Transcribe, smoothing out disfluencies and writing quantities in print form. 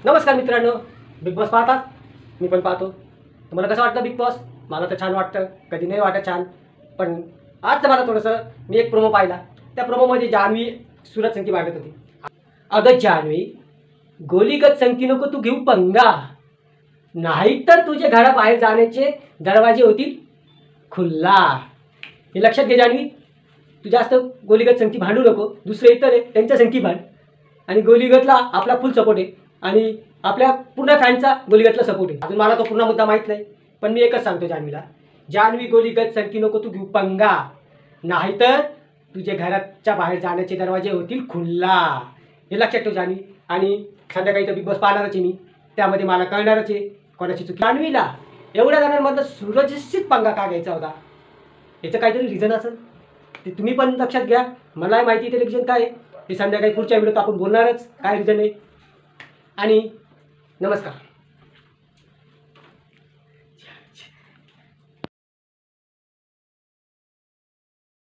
नमस्कार मित्रांनो, big boss पाहतात? मी पण पाहतो. तुम्हाला कसं वाटतं बिग बॉस? मला तर छान वाटतं, कधी नाही वाटत छान. पण आज मला थोडंसं मी एक प्रोमो पाहिला. त्या प्रोमोमध्ये जान्हवी सुरत संगती भांडत होती. अगं जान्हवी, गोलीगत संगती नको तू घेऊ पंगा, नाहीतर तुझे घराबाहेर जाण्याचे दरवाजे होतील खुल्ला. हे लक्षात घे जान्हवी. तू जास्त गोलीगत संगती भांडू नको. दुसरे इतर आहे त्यांच्या संगती भांड. आणि गोलीगतला आपला फुल सपोर्ट आहे आणि आपल्या पूर्ण फॅनचा गोलीगतला सपोर्ट आहे. अजून मला तो पूर्ण मुद्दा माहीत नाही, पण मी एकच सांगतो जान्हवीला, जान्हवी गोलीगत संगती नको तू घेऊ पंगा, नाहीतर तुझे घराच्या बाहेर जाण्याचे दरवाजे होतील खुल्ला. हे लक्षात ठेव जान्हवी. आणि संध्याकाळी तर बिग बॉस पाहणारच आहे मी, त्यामध्ये मला कळणारच आहे कोणाची चुकी. जान्हवीला एवढ्या जणांमधलं सूरजशीच पंगा का घ्यायचा होता? याचं काहीतरी रिझन असेल, ते तुम्ही पण लक्षात घ्या. मला माहिती ते रिझन काय आहे ते संध्याकाळी पुढच्या व्हिडिओत आपण बोलणारच, काय रिझन आहे. आणि नमस्कार.